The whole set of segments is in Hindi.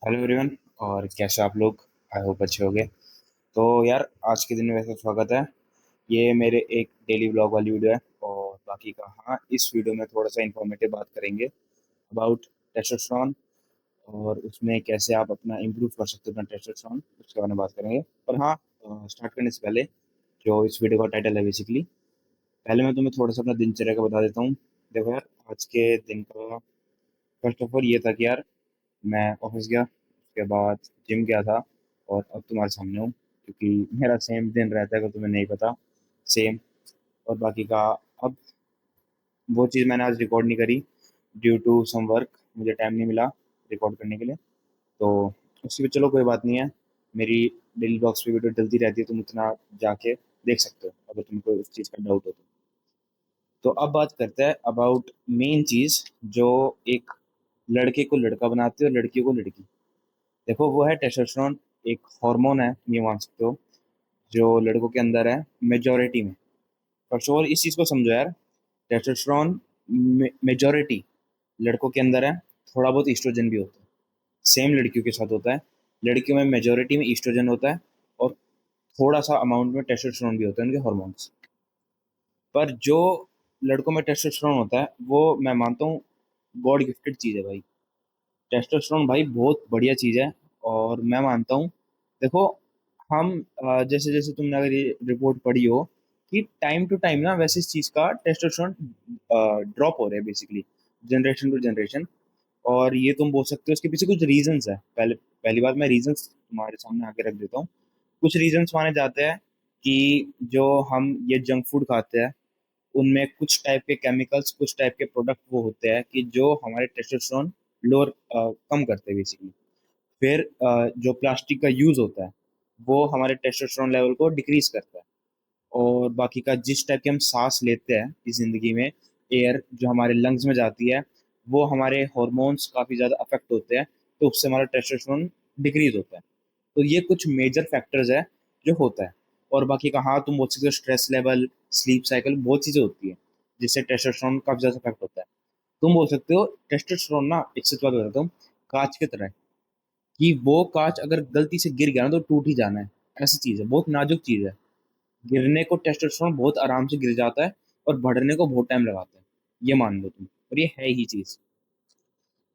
Hello everyone. और कैसे आप लोग? आई होप अच्छे होंगे। तो यार, आज के दिन में वैसे स्वागत है। ये मेरे एक डेली व्लॉग वाली वीडियो है। और बाकी का, हाँ, इस वीडियो में थोड़ा सा इन्फॉर्मेटिव बात करेंगे अबाउट टेस्टोस्टेरोन, और उसमें कैसे आप अपना इम्प्रूव कर सकते हो अपना टेस्टोस्टेरोन, उसके बारे में बात करेंगे। पर हाँ, स्टार्ट करने से पहले, जो इस वीडियो का टाइटल है बेसिकली, पहले मैं तुम्हें थोड़ा सा अपना दिनचर्या का बता देता हूँ। देखो यार, आज के दिन का फर्स्ट ऑफ ऑल ये था कि यार, मैं ऑफिस गया, उसके बाद जिम गया था, और अब तुम्हारे सामने हूँ, क्योंकि मेरा सेम दिन रहता है, अगर तुम्हें नहीं पता। सेम। और बाकी का, अब वो चीज़ मैंने आज रिकॉर्ड नहीं करी ड्यू टू सम वर्क। मुझे टाइम नहीं मिला रिकॉर्ड करने के लिए। तो उसकी भी चलो, कोई बात नहीं है। मेरी डेली ब्लॉग्स पे वीडियो डलती रहती है, तुम उतना जाके देख सकते हो अगर तुमको उस चीज़ का डाउट हो तो। अब बात करते हैं अबाउट मेन चीज़, जो एक लड़के को लड़का बनाती है और लड़की को लड़की। देखो, वो है टेस्टोस्टेरोन। एक हार्मोन है, ये मान सकते हो, जो लड़कों के अंदर है मेजोरिटी में। फर्स्ट ऑफ ऑल इस चीज़ को समझो यार। टेस्टोस्टेरोन मेजोरिटी लड़कों के अंदर है। थोड़ा बहुत ईस्ट्रोजन भी होता है, सेम लड़कियों के साथ होता है। लड़कियों में मेजोरिटी में ईस्ट्रोजन होता है, और थोड़ा सा अमाउंट में टेस्टोस्टेरोन भी होता है, उनके हॉर्मोन्स। पर जो लड़कों में टेस्टोस्टेरोन होता है, वो मैं मानता हूँ गॉड गिफ्टेड चीज़ है भाई। टेस्टोस्टेरोन भाई बहुत बढ़िया चीज़ है, और मैं मानता हूँ। देखो, हम जैसे जैसे तुमने अगर ये रिपोर्ट पढ़ी हो कि टाइम टू टाइम ना, वैसे इस चीज़ का टेस्टोस्टेरोन ड्रॉप हो रहा है बेसिकली, जनरेशन टू जनरेशन। और ये तुम बोल सकते हो इसके पीछे कुछ रीजंस है। पहली बात, मैं रीजंस तुम्हारे सामने आके रख देता हूँ। कुछ रीजंस माने जाते हैं कि जो हम ये जंक फूड खाते हैं, उनमें कुछ टाइप के केमिकल्स, कुछ टाइप के प्रोडक्ट वो होते हैं कि जो हमारे टेस्टोस्टेरोन लोअर कम करते हैं बेसिकली। फिर जो प्लास्टिक का यूज होता है, वो हमारे टेस्टोस्टेरोन लेवल को डिक्रीज करता है। और बाकी का, जिस टाइप की हम सांस लेते हैं इस जिंदगी में, एयर जो हमारे लंग्स में जाती है, वो हमारे हॉर्मोन्स काफी ज्यादा अफेक्ट होते हैं। तो उससे हमारा टेस्टोस्टेरोन डिक्रीज होता है। तो ये कुछ मेजर फैक्टर्स है जो होता है। और बाकी का, हाँ, तुम बोल सकते हो स्ट्रेस लेवल, स्लीप साइकिल, बहुत चीजें होती है जिससे टेस्टोस्टेरोन काफी ज्यादा अफेक्ट होता है। तुम बोल सकते हो टेस्टोस्टेरोन ना, एक सच बात बताता हूँ, कांच की तरह है, कि वो कांच अगर गलती से गिर गया ना तो टूट ही जाना है। ऐसी चीज है, बहुत नाजुक चीज है। गिरने को टेस्टोस्टेरोन बहुत आराम से गिर जाता है, और बढ़ने को बहुत टाइम लगाता है। ये मान लो तुम, और ये है ही चीज।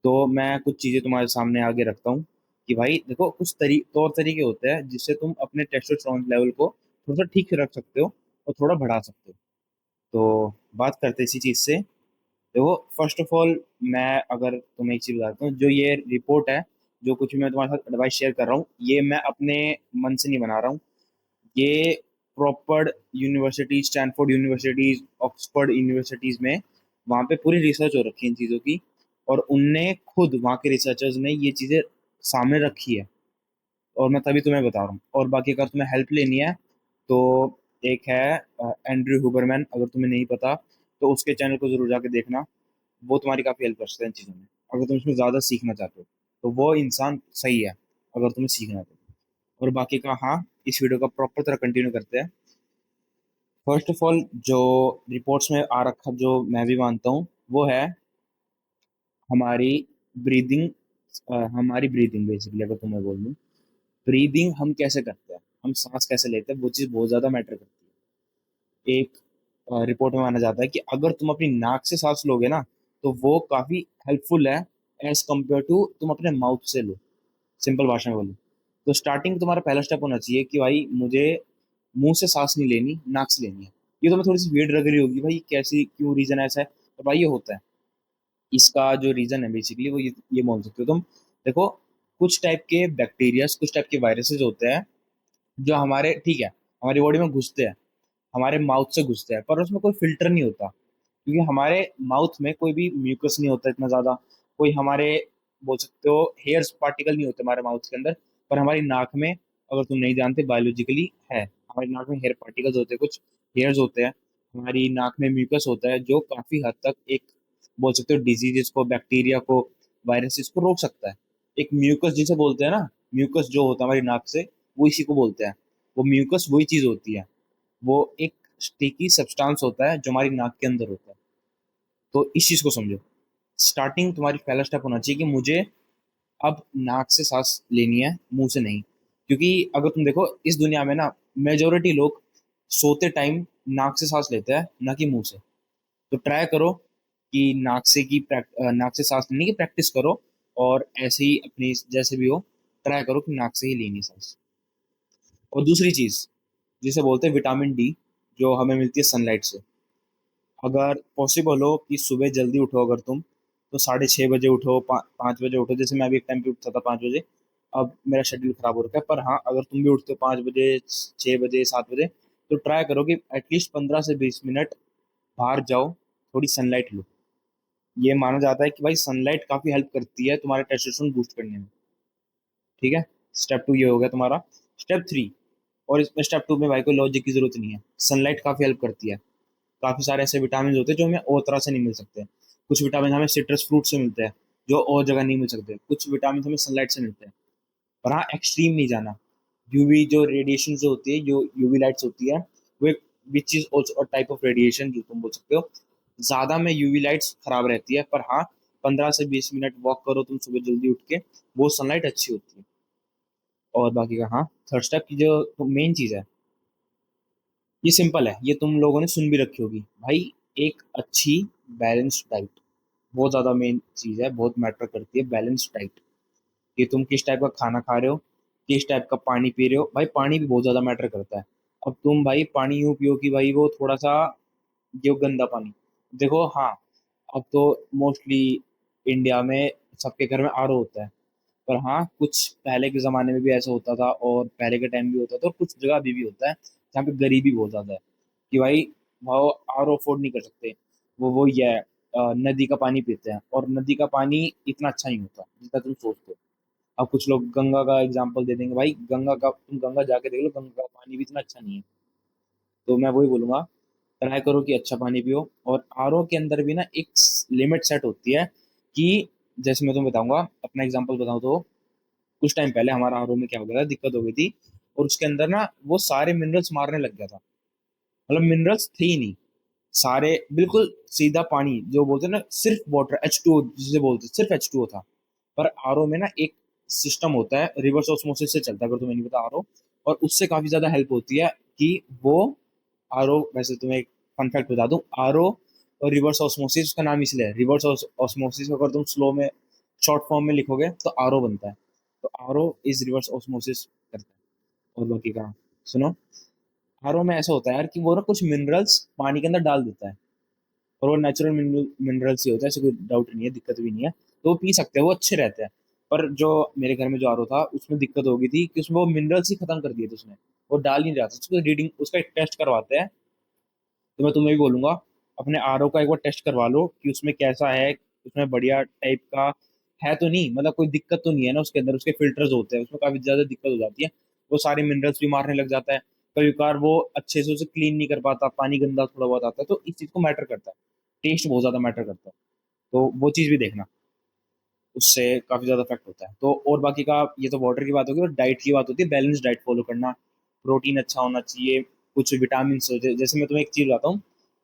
तो मैं कुछ चीजें तुम्हारे सामने आगे रखता हूँ कि भाई देखो, कुछ तौर तरीके होते हैं जिससे तुम अपने टेस्टोस्टेरोन लेवल को थोड़ा सा ठीक से रख सकते हो, और थोड़ा बढ़ा सकते हो। तो बात करते हैं इसी चीज से। देखो, फर्स्ट ऑफ ऑल, मैं अगर तुम्हें एक चीज बताता हूँ, जो ये रिपोर्ट है, जो कुछ भी मैं तुम्हारे साथ एडवाइस शेयर कर रहा हूँ, ये मैं अपने मन से नहीं बना रहा हूँ। ये proper university, Stanford universities, Oxford universities में, वहाँ पे पूरी रिसर्च हो रखी है इन चीज़ों की। और उनने खुद, वहाँ के रिसर्चर्स ने ये चीज़ें सामने रखी है। और मैं तभी तुम्हें बता रहा हूँ। और बाकी अगर तुम्हें हेल्प लेनी है तो एक है एंड्रयू हुबरमैन, अगर तुम्हें नहीं पता तो उसके चैनल को जरूर जाके देखना। वो तुम्हारी काफ़ी हेल्प कर सकते हैं इन चीज़ों में, अगर तुम इसमें ज़्यादा सीखना चाहते हो। तो वो इंसान सही है अगर तुम्हें सीखना है तो। और बाकी का, हाँ, इस वीडियो का प्रॉपर तरह कंटिन्यू करते हैं। फर्स्ट ऑफ ऑल, जो रिपोर्ट्स में आ रखा, जो मैं भी मानता हूँ, वो है हमारी ब्रीदिंग। हमारी ब्रीदिंग बेसिकली, अगर तुम्हें बोल दूँ, ब्रीदिंग हम कैसे करते हैं, हम सांस कैसे लेते हैं, वो चीज़ बहुत ज़्यादा मैटर करती है। एक रिपोर्ट में माना जाता है कि अगर तुम अपनी नाक से सांस लोगे ना, तो वो काफ़ी हेल्पफुल है एज कम्पेयर टू तुम अपने माउथ से लो। सिंपल भाषा में बोलूँ तो, स्टार्टिंग तुम्हारा पहला स्टेप होना चाहिए कि भाई मुझे मुंह से सांस नहीं लेनी, नाक से लेनी है। ये तो मैं थोड़ी सी वेट लग रही होगी भाई, कैसी, क्यों, रीजन ऐसा है? तो भाई ये होता है, इसका जो रीजन है बेसिकली, वो ये बोल सकते हो तुम। देखो, कुछ टाइप के बैक्टीरियाज, कुछ टाइप के वायरसेस होते हैं जो हमारे, ठीक है, हमारी बॉडी में घुसते हैं, हमारे माउथ से घुसते हैं, पर उसमें कोई फिल्टर नहीं होता। क्योंकि हमारे माउथ में कोई भी म्यूकस नहीं होता इतना ज्यादा। कोई हमारे, बोल सकते हो, हेयर्स पार्टिकल नहीं होते हमारे माउथ के अंदर। पर हमारी नाक में, अगर तुम नहीं जानते, बायोलॉजिकली है, हमारी नाक में हेयर पार्टिकल्स होते हैं, कुछ हेयर्स होते हैं। हमारी नाक में म्यूकस होता है, जो काफी हद तक एक, बोल सकते हो, डिजीजेस को, बैक्टीरिया को, वायरसेस को रोक सकता है। एक म्यूकस जिसे बोलते हैं ना, म्यूकस जो होता है हमारी नाक से, वो इसी को बोलते हैं। वो म्यूकस वही चीज होती है। वो एक स्टिकी सब्सटेंस होता है जो हमारी नाक के अंदर होता है। तो इस चीज को समझो। स्टार्टिंग तुम्हारी पहला स्टेप होना चाहिए कि मुझे अब नाक से सांस लेनी है, मुंह से नहीं। क्योंकि अगर तुम देखो इस दुनिया में ना, मेजोरिटी लोग सोते टाइम नाक से सांस लेते हैं, ना कि मुंह से। तो ट्राई करो कि नाक से सांस लेने की प्रैक्टिस करो, और ऐसे ही अपनी जैसे भी हो, ट्राई करो कि नाक से ही लेनी सांस। और दूसरी चीज, जिसे बोलते हैं विटामिन डी, जो हमें मिलती है सनलाइट से। अगर पॉसिबल हो कि सुबह जल्दी उठो, अगर तुम तो 6:30 बजे उठो, 5 बजे उठो। जैसे मैं भी एक टाइम पे उठता था 5 बजे, अब मेरा शेड्यूल खराब हो रखा है। पर हाँ, अगर तुम भी उठते हो 5 बजे, 6 बजे, 7 बजे, तो ट्राई करो कि एटलीस्ट 15 से 20 मिनट बाहर जाओ, थोड़ी सनलाइट लो। ये माना जाता है कि भाई सनलाइट काफी हेल्प करती है तुम्हारे टेस्टोस्टेरोन बूस्ट करने में। ठीक है, स्टेप 2 ये हो गया तुम्हारा। स्टेप 3, और इसमें स्टेप 2 में भाई कोई लॉजिक की जरूरत नहीं है, सनलाइट काफी हेल्प करती है। काफी सारे ऐसे विटामिन होते हैं जो हमें और तरह से नहीं मिल सकते। कुछ विटामिन हमें सिट्रस फ्रूट से मिलते हैं, जो और जगह नहीं मिल सकते। कुछ विटामिन हमें सनलाइट से मिलते हैं। पर हाँ, एक्सट्रीम नहीं जाना। यूवी जो रेडिएशन जो होती है, जो यूवी लाइट्स होती है, वो एक which is also type of radiation, जो तुम बोल सकते हो। ज्यादा में यूवी लाइट्स खराब रहती है। पर हाँ, 15 से 20 मिनट वॉक करो तुम सुबह जल्दी उठ के, वो सनलाइट अच्छी होती है। और बाकी का हाँ, थर्ड स्टेप की जो मेन चीज है, ये सिंपल है, ये तुम लोगों ने सुन भी रखी होगी भाई। एक अच्छी बैलेंस्ड डाइट बहुत ज्यादा मेन चीज है, बहुत मैटर करती है बैलेंस्ड डाइट। कि तुम किस टाइप का खाना खा रहे हो, किस टाइप का पानी पी रहे हो। भाई पानी भी बहुत ज्यादा मैटर करता है। अब तुम भाई पानी यूं पियो कि भाई वो थोड़ा सा, ये गंदा पानी। देखो हाँ, अब तो मोस्टली इंडिया में सबके घर में आरओ होता है। पर हाँ, कुछ पहले के जमाने में भी ऐसा होता था, और पहले के टाइम भी होता था, और कुछ जगह अभी भी होता है जहाँ पे गरीबी बहुत ज्यादा है। कि भाई वो आरओ अफोर्ड नहीं कर सकते। वो ये है, नदी का पानी पीते हैं, और नदी का पानी इतना अच्छा नहीं होता जितना तुम सोचते हो। अब कुछ लोग गंगा का एग्जाम्पल दे देंगे, भाई गंगा का तुम गंगा जाके देख लो, गंगा का पानी भी इतना अच्छा नहीं है। तो मैं वही बोलूंगा, ट्राई करो कि अच्छा पानी पियो। और आरओ के अंदर भी ना एक लिमिट सेट होती है। कि जैसे मैं तुम्हें बताऊंगा, अपना एग्जांपल बताऊं तो, कुछ टाइम पहले हमारा आरओ में क्या हो गया था, दिक्कत हो गई थी। और उसके अंदर ना वो सारे मिनरल्स मारने लग गया था। मतलब मिनरल्स थे ही नहीं, सारे बिल्कुल सीधा पानी, जो बोलते हैं ना सिर्फ वाटर, H2O जिसे बोलते हैं, सिर्फ H2O था। पर आरओ में ना एक सिस्टम होता है, रिवर्स ऑस्मोसिस से चलता है, अगर तुम्हें नहीं पता आरओ। और उससे काफी ज्यादा हेल्प होती है कि वो आरओ, वैसे तुम्हें एक फन फैक्ट बता दूं, आरओ और रिवर्स ऑस्मोसिस, उसका नाम इसलिए है रिवर्स ऑस्मोसिस। अगर तुम स्लो में, शॉर्ट फॉर्म में लिखोगे तो आरओ बनता है। तो आरओ इज रिवर्स ऑस्मोसिस करता है। और बाकी का सुनो, आरओ में ऐसा होता है यार कि वो ना कुछ मिनरल्स पानी के अंदर डाल देता है, और वो नेचुरल मिनरल्स ही होता है, ऐसे कोई डाउट नहीं है, दिक्कत भी नहीं है। तो वो पी सकते हैं, वो अच्छे रहते हैं। पर जो मेरे घर में जो आरओ था, उसमें दिक्कत हो गई थी कि उसमें वो मिनरल्स ही खत्म कर दिए थे उसने। वो डाल नहीं रहा था, उसको रीडिंग, उसका एक टेस्ट करवाते हैं। तो मैं तुम्हें भी बोलूंगा, अपने आरओ का एक बार टेस्ट करवा लो कि उसमें कैसा है, उसमें बढ़िया टाइप का है तो नहीं, मतलब कोई दिक्कत तो नहीं है ना उसके अंदर। उसके फिल्टर्स होते हैं, उसमें काफी ज्यादा दिक्कत हो जाती है, वो सारे मिनरल्स भी मारने लग जाता है। कभी कभार वो अच्छे से उसे क्लीन नहीं कर पाता, पानी गंदा थोड़ा बहुत आता है। तो इस चीज को मैटर करता है, टेस्ट बहुत ज्यादा मैटर करता है। तो वो चीज भी देखना, उससे काफी ज्यादा इफेक्ट होता है। तो और बाकी का, ये तो वाटर की बात होगी, और डाइट की बात होती है, बैलेंस डाइट फॉलो करना। प्रोटीन अच्छा होना चाहिए, कुछ विटामिन हो, जैसे मैं तुम्हें एक चीज बताता हूँ,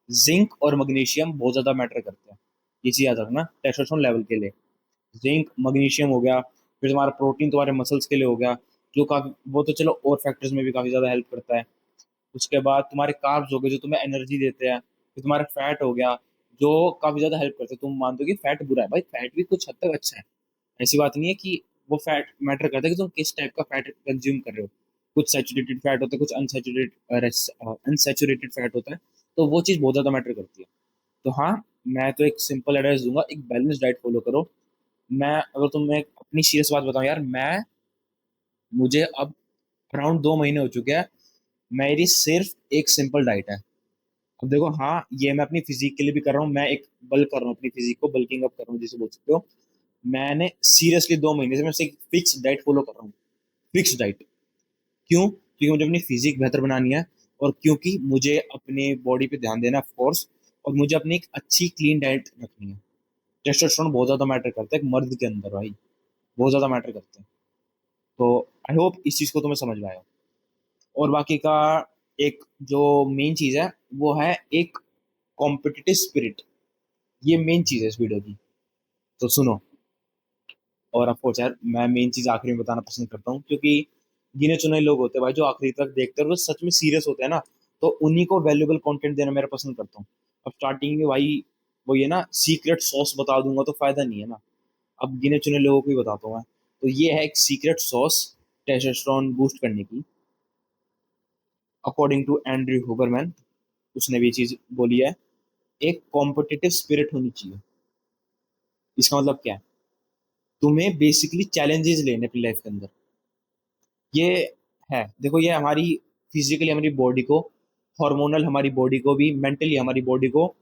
जिंक और मैग्नीशियम बहुत ज्यादा मैटर करते हैं। ये चीज याद रखना टेस्टोस्टेरोन लेवल के लिए। जिंक मैग्नीशियम हो गया, फिर तुम्हारा प्रोटीन तुम्हारे मसल्स के लिए हो गया, जो काफी, वो तो चलो और फैक्टर्स में भी काफी ज्यादा हेल्प करता है। उसके बाद तुम्हारे कार्ब्स हो गए, जो तुम्हें एनर्जी देते हैं। फिर तुम्हारा फैट हो गया, जो काफी ज्यादा हेल्प करते हैं। तुम मानते हो कि फैट बुरा है, भाई फैट भी कुछ हद तक अच्छा है। ऐसी बात नहीं है कि वो फैट मैटर करता है कि तुम किस टाइप का फैट कंज्यूम कर रहे हो। कुछ सैचुरेटेड फैट होता है, कुछ अनसैचुरेटेड फैट होता है। तो वो चीज़ बहुत ज़्यादा मैटर करती है। तो हाँ, मैं तो एक सिंपल एडवाइस दूंगा, एक बैलेंस डाइट फॉलो करो। मैं, अगर तुम्हें अपनी सीरियस बात बताऊं यार, मुझे अब अराउंड 2 महीने हो चुके हैं, मेरी सिर्फ एक सिंपल डाइट है। अब देखो हाँ, ये मैं अपनी फिजिक के लिए भी कर रहा हूँ, मैं एक बल्क कर रहा हूँ, अपनी फिजिक को बल्किंग अप कर रहा हूँ जिसे बोल सकते हो। मैंने सीरियसली 2 महीने से मैं एक फिक्स डाइट फॉलो कर रहा हूँ। Fix diet. क्यों? क्योंकि मुझे अपनी फिजिक बेहतर बनानी है, और क्योंकि मुझे अपने बॉडी पे ध्यान देना है, ऑफ कोर्स। और मुझे अपनी एक अच्छी क्लीन डाइट रखनी है। टेस्टोस्टेरोन बहुत ज्यादा मैटर करता है एक मर्द के अंदर भाई, बहुत ज्यादा मैटर करते हैं। तो आई होप इस चीज को तुम्हें समझ में आया हो। और बाकी का, एक जो मेन चीज है, वो है एक कॉम्पिटिटिव स्पिरिट। ये मेन चीज है इस वीडियो की। तो सुनो, और ऑफकोर्स यार मैं मेन चीज आखिरी में बताना पसंद करता हूँ, क्योंकि गिने चुने लोग होते हैं भाई जो आखिरी तक देखते हैं और वो सच में सीरियस होते हैं ना, तो उन्हीं को वैल्यूएबल कंटेंट देना मेरा पसंद करता हूँ। अब स्टार्टिंग में भाई वो ये ना सीक्रेट सॉस बता दूंगा तो फायदा नहीं है ना। अब गिने चुने लोगों को ही बताता हूँ मैं। तो ये है एक सीक्रेट सॉस टेस्टोस्टेरोन बूस्ट करने की, अकॉर्डिंग टू एंड्रयू हुबरमैन। उसने भी ये चीज बोली है। एक कॉम्पिटिटिव स्पिरिट होनी चाहिए। इसका मतलब क्या है? तुम्हें बेसिकली चैलेंजेस लेने अपनी लाइफ के अंदर। ये है, देखो ये हमारी फिजिकली हमारी बॉडी को, हार्मोनल हमारी बॉडी को भी, मेंटली हमारी बॉडी को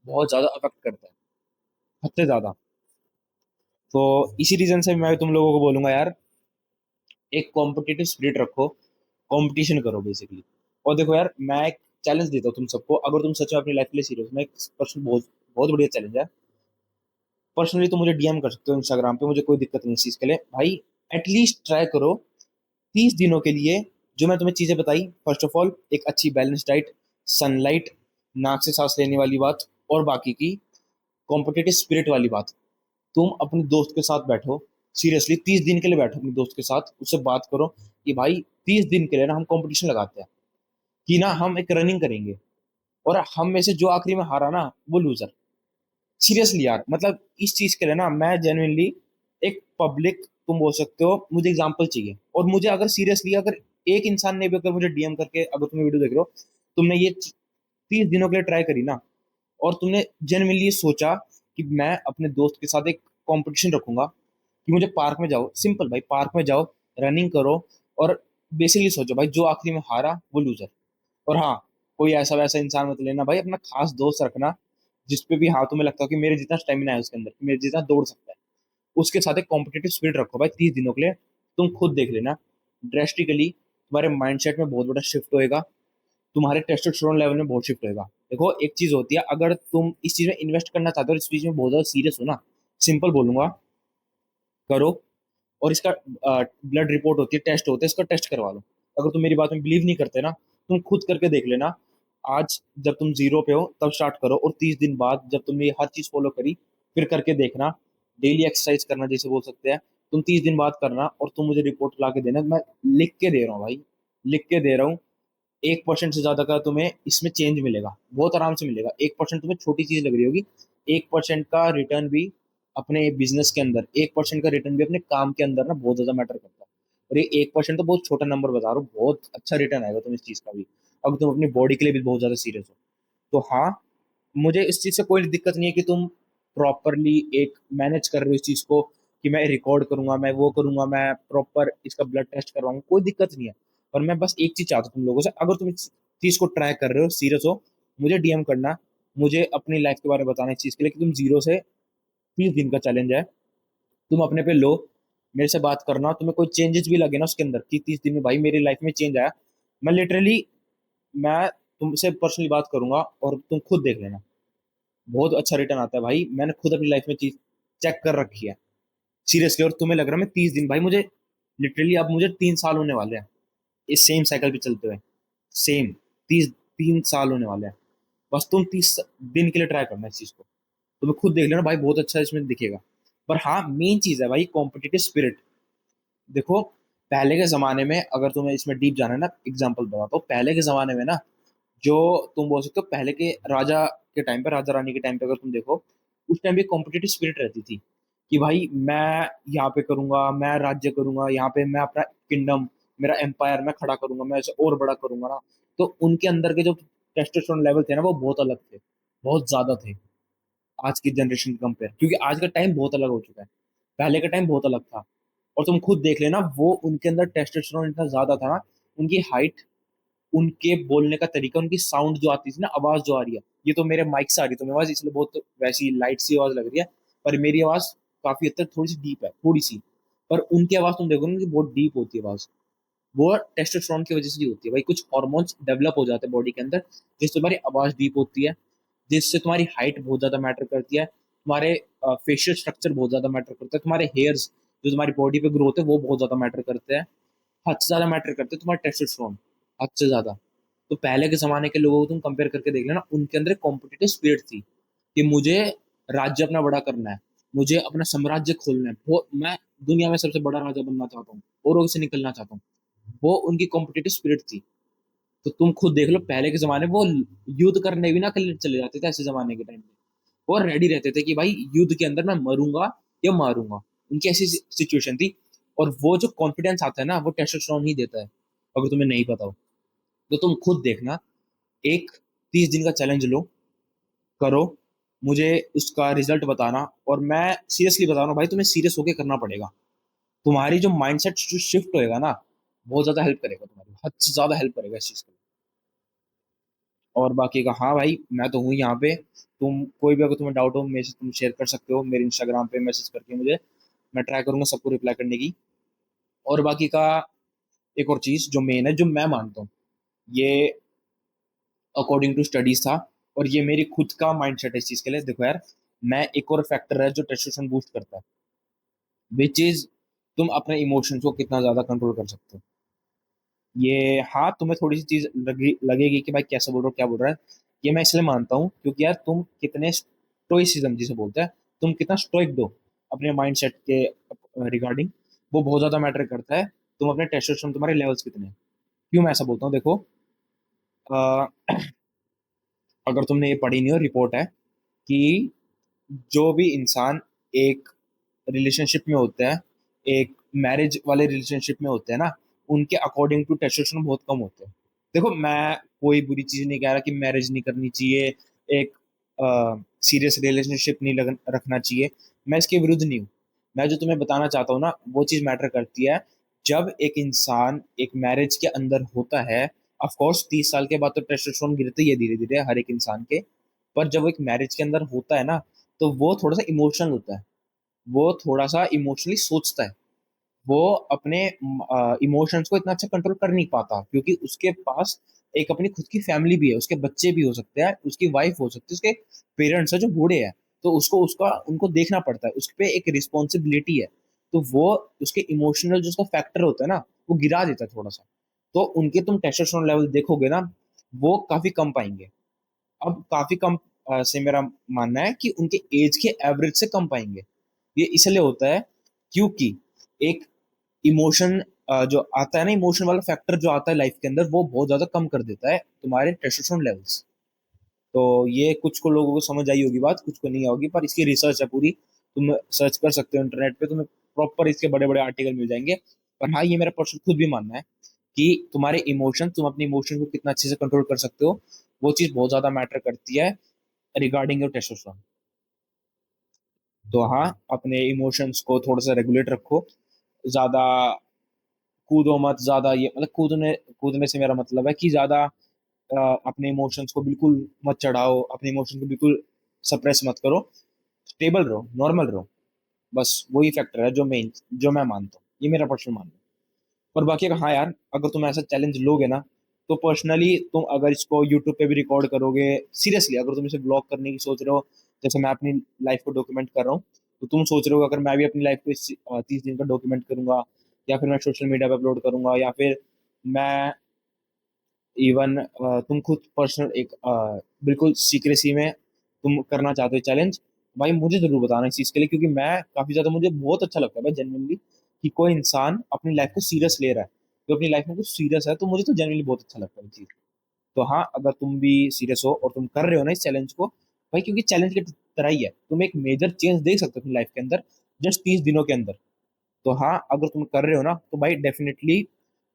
बहुत ज्यादा अफेक्ट करता है, हद से ज्यादा। तो इसी रीजन से मैं तुम लोगों को बोलूंगा यार, एक कॉम्पिटिटिव स्पिरिट रखो, कंपटीशन करो बेसिकली। और देखो यार मैं एक चैलेंज देता हूँ तुम सबको, अगर तुम सच में अपनी लाइफ के लिए सीरियस, मैं एक पर्सन बहुत बहुत बढ़िया चैलेंज है। पर्सनली तो मुझे डीएम कर सकते हो इंस्टाग्राम पे, मुझे कोई दिक्कत नहीं इस चीज के लिए भाई। एटलीस्ट ट्राई करो 30 दिनों के लिए जो मैं तुम्हें चीजें बताई। फर्स्ट ऑफ ऑल एक अच्छी बैलेंस डाइट, सनलाइट, नाक से सांस लेने वाली बात, और बाकी की कॉम्पिटिटिव स्पिरिट वाली बात। तुम अपने दोस्त के साथ बैठो, सीरियसली 30 दिन के लिए बैठो अपने दोस्त के साथ, उससे बात करो कि भाई 30 दिन के लिए ना हम कंपटीशन लगाते हैं कि ना हम एक रनिंग करेंगे, और हम में से जो आखिरी में हारा ना वो लूजर। सीरियसली यार मतलब इस चीज के लिए ना मैं जेन्युइनली एक पब्लिक, तुम बोल सकते हो मुझे एग्जांपल चाहिए। और मुझे अगर सीरियसली अगर एक इंसान ने भी अगर मुझे डीएम करके, अगर तुम्हें वीडियो देख रहे हो, तुमने ये 30 दिनों के लिए ट्राई करी ना, और तुमने जेन्युइनली सोचा कि मैं अपने दोस्त के साथ एक कंपटीशन रखूंगा कि मुझे पार्क में जाओ, सिंपल भाई पार्क में जाओ, रनिंग करो, और बेसिकली सोचो भाई जो आखिरी में हारा वो लूजर। और हाँ, कोई ऐसा वैसा इंसान मत लेना भाई, अपना खास दोस्त रखना जिसपे भी हाँ तुम्हें लगता हो कि मेरे जितना स्टेमिना है उसके अंदर, मेरे जितना दौड़ सकता है, उसके साथ एक कॉम्पिटेटिव स्पिरिट रखो भाई 30 दिनों के लिए। तुम खुद देख लेना, ड्रेस्टिकली तुम्हारे माइंडसेट में बहुत बड़ा शिफ्ट होएगा, तुम्हारे टेस्टोस्टेरोन लेवल में बहुत शिफ्ट होएगा। देखो एक चीज होती है, अगर तुम इस चीज में इन्वेस्ट करना चाहते हो, इस चीज में बहुत ज्यादा सीरियस हो ना, सिंपल बोलूंगा, करो। और इसका ब्लड रिपोर्ट होती है, टेस्ट होते हैं, इसका टेस्ट करवा लो। अगर तुम मेरी बात में बिलीव नहीं करते ना, तुम खुद करके देख लेना। आज जब तुम जीरो पे हो तब स्टार्ट करो, और 30 दिन बाद जब तुमने ये हर चीज फॉलो करी, फिर करके देखना। डेली एक्सरसाइज करना जैसे बोल सकते हैं, तुम 30 दिन बाद करना, और तुम मुझे रिपोर्ट ला के देना। मैं लिख के दे रहा हूँ भाई, लिख के दे रहा हूँ। 1% से ज्यादा का तुम्हें इसमें चेंज मिलेगा, बहुत आराम से मिलेगा। 1% तुम्हें छोटी चीज लग रही होगी, 1% का रिटर्न भी अपने बिजनेस के अंदर, 1% का रिटर्न भी अपने काम के अंदर ना बहुत ज्यादा मैटर करता है। और ये 1% तो बहुत छोटा नंबर बता रहा हूँ, बहुत अच्छा रिटर्न आएगा तुम इस चीज का भी, अगर तुम अपनी बॉडी के लिए भी बहुत ज्यादा सीरियस हो। तो हाँ, मुझे इस चीज से कोई दिक्कत नहीं है कि तुम प्रॉपरली एक मैनेज कर रहे हो इस चीज को, कि मैं रिकॉर्ड करूंगा, मैं वो करूंगा, मैं प्रॉपर इसका ब्लड टेस्ट करवाऊंगा, कोई दिक्कत नहीं है। पर मैं बस एक चीज चाहता हूँ तुम लोगों से, अगर तुम इस चीज को ट्राई कर रहे हो, सीरियस हो, मुझे डीएम करना, मुझे अपनी लाइफ के बारे में बताना इस चीज के लिए कि तुम जीरो से 30 दिन का चैलेंज है, तुम अपने पे लो, मेरे से बात करना। तुम्हें कोई चेंजेस भी लगे ना उसके अंदर कि 30 दिन में भाई मेरी लाइफ में चेंज आया, मैं लिटरली, मैं तुमसे पर्सनली बात करूंगा और तुम खुद देख लेना, बहुत अच्छा रिटर्न आता है भाई। मैंने खुद अपनी लाइफ में चीज चेक कर रखी है सीरियसली। और तुम्हें लग रहा है मैं 30 दिन, भाई मुझे लिटरली अब मुझे 3 साल होने वाले हैं इस सेम साइकिल पे चलते हुए, सेम 3 साल होने वाले हैं। बस तुम 30 दिन के लिए ट्राई करना इस चीज को, तुम्हें खुद देख लेना भाई, बहुत अच्छा इसमें दिखेगा। पर हाँ, मेन चीज है भाई कॉम्पिटिटिव स्पिरिट। देखो पहले के जमाने में, अगर तुम्हें इसमें डीप जाना है ना, एग्जांपल बताता हूँ। पहले के जमाने में ना, जो तुम बोल सकते हो पहले के राजा के टाइम पे, राजा रानी के टाइम पे अगर तुम देखो, उस टाइम भी कॉम्पिटिटिव स्पिरिट रहती थी कि भाई मैं यहाँ पे करूंगा, मैं राज्य करूंगा यहाँ पे, मैं अपना किंगडम, मेरा एम्पायर मैं खड़ा करूंगा, मैं इसे और बड़ा करूंगा ना। तो उनके अंदर के जो टेस्टोस्टेरोन लेवल थे ना वो बहुत अलग थे, बहुत ज्यादा थे आज की जनरेशन के कंपेयर, क्योंकि आज का टाइम बहुत अलग हो चुका है, पहले का टाइम बहुत अलग था। और तुम खुद देख लेना, वो उनके अंदर टेस्टोस्टेरोन इतना ज्यादा था ना, उनकी हाइट, उनके बोलने का तरीका, उनकी साउंड जो आती थी ना, आवाज जो आ रही है, ये तो मेरे माइक से आ रही है तुम्हें आवाज, इसलिए बहुत वैसी लाइट सी आवाज लग रही है, पर मेरी आवाज काफी हद तक थोड़ी सी डीप है, थोड़ी सी। पर उनकी आवाज तुम देखोगे ना कि बहुत डीप होती है आवाज, वो टेस्टोस्टेरोन की वजह से ही होती है भाई। कुछ हार्मोन्स डेवलप हो जाते हैं बॉडी के अंदर, जिससे तुम्हारी आवाज डीप होती है, जिससे तुम्हारी हाइट बहुत ज्यादा मैटर करती है, तुम्हारे फेशियल स्ट्रक्चर बहुत ज्यादा मैटर करता है, तुम्हारे हेयर्स जो तुम्हारी बॉडी पे ग्रोथ है वो बहुत ज्यादा मैटर करते हैं, हद से ज्यादा मैटर करते हैं तुम्हारे टेस्टोस्टेरोन, हद से ज्यादा। तो पहले के जमाने के लोगों को तुम कंपेयर करके देख लेना, उनके अंदर एक कॉम्पिटिटिव स्पिरिट थी कि मुझे राज्य अपना बड़ा करना है, मुझे अपना साम्राज्य खोलना है, वो मैं दुनिया में सबसे बड़ा राजा बनना चाहता हूँ, औरों से निकलना चाहता हूँ। वो उनकी कॉम्पिटिटिव स्पिरिट थी। तो तुम खुद देख लो, पहले के जमाने में वो युद्ध करने भी ना कल चले जाते थे ऐसे जमाने के टाइम पे। वो रेडी रहते थे कि भाई युद्ध के अंदर मैं मरूंगा या मारूंगा। उनकी ऐसी सिचुएशन थी। और वो जो कॉन्फिडेंस आता है ना, वो टेस्टोस्टेरोन ही देता है। अगर तुम्हें नहीं पता हो तो तुम खुद देखना। एक 30 दिन का चैलेंज लो, करो, मुझे उसका रिजल्ट बताना। और मैं सीरियसली बता रहा हूँ भाई, तुम्हें सीरियस होके करना पड़ेगा। तुम्हारी जो माइंडसेट जो शिफ्ट होएगा ना, बहुत ज्यादा हेल्प करेगा, तुम्हारी हद से ज्यादा हेल्प करेगा इस चीज को। और बाकी का हाँ भाई, मैं तो हूँ यहाँ पे। तुम कोई भी अगर तुम्हें डाउट हो मेरे से तुम शेयर कर सकते हो मेरे इंस्टाग्राम पे मैसेज करके मुझे। मैं ट्राई करूंगा सबको रिप्लाई करने की। और बाकी का एक और चीज जो मेन है, जो मैं मानता हूँ, ये अकॉर्डिंग टू स्टडीज था। और ये मेरी खुद का माइंडसेट है इस चीज के लिए। देखो यार, मैं एक और फैक्टर है जो टेस्टोस्टेरोन बूस्ट करता है, विच इज तुम अपने इमोशंस को कितना ज्यादा कंट्रोल कर सकते हो। ये हाँ, तुम्हें थोड़ी सी चीज लगेगी कि भाई कैसे बोल रहे हो, क्या बोल रहा है। ये मैं इसलिए मानता हूँ क्योंकि यार तुम कितने स्टोइसिज्म जिसे बोलते हैं, तुम कितना स्टोइक दो अपने माइंडसेट के रिगार्डिंग, वो बहुत ज्यादा मैटर करता है। तुम अपने टेस्टोस्टेरोन तुम्हारे लेवल्स कितने हैं। क्यों मैं ऐसा बोलता हूँ, देखो, अ, अगर तुमने ये पढ़ी नहीं हो, रिपोर्ट है कि जो भी इंसान एक रिलेशनशिप में होते हैं, एक मैरिज वाले रिलेशनशिप में होते हैं ना, उनके अकॉर्डिंग टू टेस्टोस्टेरोन बहुत कम होते हैं। देखो, मैं कोई बुरी चीज नहीं कह रहा कि मैरिज नहीं करनी चाहिए, एक सीरियस रिलेशनशिप नहीं रखना चाहिए। मैं इसके विरुद्ध नहीं हूँ। मैं जो तुम्हें बताना चाहता हूँ ना, वो चीज मैटर करती है। जब एक इंसान एक मैरिज के अंदर होता है, ऑफ कोर्स 30 साल के बाद तो टेस्टोस्टेरोन गिरते ही है धीरे धीरे हर एक इंसान के। पर जब वो एक मैरिज के अंदर होता है ना, तो वो थोड़ा सा इमोशनल होता है। वो थोड़ा सा इमोशनली सोचता है। वो अपने इमोशंस को इतना अच्छा कंट्रोल कर नहीं पाता, क्योंकि उसके पास एक अपनी खुद की फैमिली भी है, उसके बच्चे भी हो सकते हैं, उसकी वाइफ हो सकती है, उसके पेरेंट्स है जो बूढ़े हैं। तो उसको उसका उनको देखना पड़ता है, उस पे एक रिस्पॉन्सिबिलिटी है। तो वो उसके इमोशनल जो उसका फैक्टर होता है ना, वो गिरा देता है थोड़ा सा। तो उनके तुम टेस्टोस्टेरोन लेवल देखोगे ना, वो काफी कम पाएंगे। अब काफी कम से मेरा मानना है कि उनके एज के एवरेज से कम पाएंगे। ये इसलिए होता है क्योंकि एक इमोशन जो आता है ना, इमोशन वाला फैक्टर जो आता है लाइफ के अंदर, वो बहुत ज्यादा कम कर देता है तुम्हारे टेस्टोस्टेरोन लेवल्स। तो ये कुछ को लोगों को समझ आई होगी बात, कुछ को नहीं होगी, पर इसकी रिसर्च है पूरी। तुम सर्च कर सकते हो इंटरनेट पे, तुम्हें प्रॉपर इसके बड़े बड़े आर्टिकल मिल जाएंगे। पर हाँ, ये मेरा पर्सनल खुद भी मानना है कि तुम्हारे इमोशन, तुम अपने इमोशन को कितना अच्छे से कंट्रोल कर सकते हो, वो चीज बहुत ज्यादा मैटर करती है रिगार्डिंग योर टेस्टोस्टेरोन। तो हाँ, अपने इमोशंस को थोड़ा सा रेगुलेट रखो। ज्यादा कूदो मत, ज्यादा ये मतलब कूदने से मेरा मतलब है कि ज्यादा अपने इमोशंस को बिल्कुल मत चढ़ाओ, अपने इमोशंस को बिल्कुल सप्रेस मत करो। स्टेबल रहो, नॉर्मल रहो। बस वही फैक्टर है जो मैं मानता हूँ, ये मेरा पर्सनल मानना है। और बाकी अगर हाँ यार, अगर तुम ऐसा चैलेंज लोगे ना, तो पर्सनली तुम अगर इसको यूट्यूब पे भी रिकॉर्ड करोगे, सीरियसली अगर तुम इसे ब्लॉग करने की सोच रहे हो, जैसे मैं अपनी लाइफ को डॉक्यूमेंट कर रहा हूँ, तो तुम सोच रहे हो अगर मैं भी अपनी लाइफ को इस 30 दिन का डॉक्यूमेंट करूंगा, या फिर मैं सोशल मीडिया पे अपलोड करूंगा, या फिर मैं इवन तुम खुद पर्सनल एक बिल्कुल सीक्रेसी में तुम करना चाहते हो चैलेंज, भाई मुझे जरूर बताना इस चीज के लिए। क्योंकि मैं काफी ज्यादा, मुझे बहुत अच्छा लगता है भाई जेनुअनली, कि कोई इंसान अपनी लाइफ को सीरियस ले रहा है, तो अपनी लाइफ में कुछ सीरियस है, तो मुझे तो जेनुअनली बहुत अच्छा लगता है ये चीज। तो हाँ, अगर तुम भी सीरियस हो और तुम कर रहे हो ना इस चैलेंज को, भाई क्योंकि चैलेंज की तरह ही है, तुम एक मेजर चेंज देख सकते हो अपनी लाइफ के अंदर जस्ट 30 दिनों के अंदर। तो हाँ, अगर तुम कर रहे हो ना, तो भाई डेफिनेटली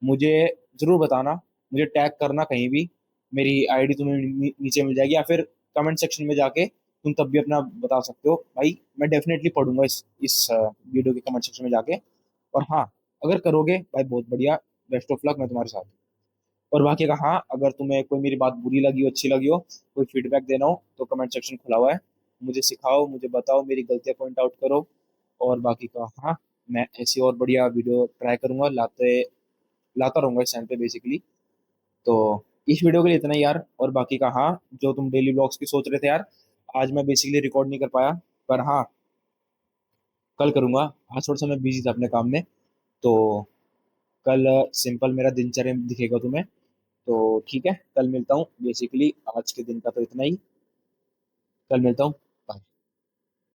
मुझे जरूर बताना, मुझे टैग करना कहीं भी। मेरी आईडी तुम्हें नीचे मिल जाएगी, या फिर कमेंट सेक्शन में जाके तुम तब भी अपना बता सकते हो भाई। मैं डेफिनेटली पढ़ूंगा इस वीडियो के कमेंट सेक्शन में जाके। और हाँ, अगर करोगे भाई बहुत बढ़िया, बेस्ट ऑफ लक, मैं तुम्हारे साथ हूँ। और बाकी का हाँ, अगर तुम्हें कोई मेरी बात बुरी लगी हो, अच्छी लगी हो, कोई फीडबैक देना हो, तो कमेंट सेक्शन खुला हुआ है। मुझे सिखाओ, मुझे बताओ, मेरी गलतियां पॉइंट आउट करो। और बाकी का हाँ, मैं ऐसी और बढ़िया वीडियो ट्राई करूंगा, लाता रहूंगा इस चैनल पे बेसिकली। तो इस वीडियो के लिए इतना ही यार। और बाकी का हाँ, जो तुम डेली ब्लॉग्स की सोच रहे थे यार, आज मैं बेसिकली रिकॉर्ड नहीं कर पाया। पर हाँ, कल करूंगा। आज थोड़ा सा मैं बिजी था अपने काम में। तो कल सिंपल मेरा दिनचर्या दिखेगा तुम्हें। तो ठीक है, कल मिलता हूँ। बेसिकली आज के दिन का तो इतना ही। कल मिलता हूँ।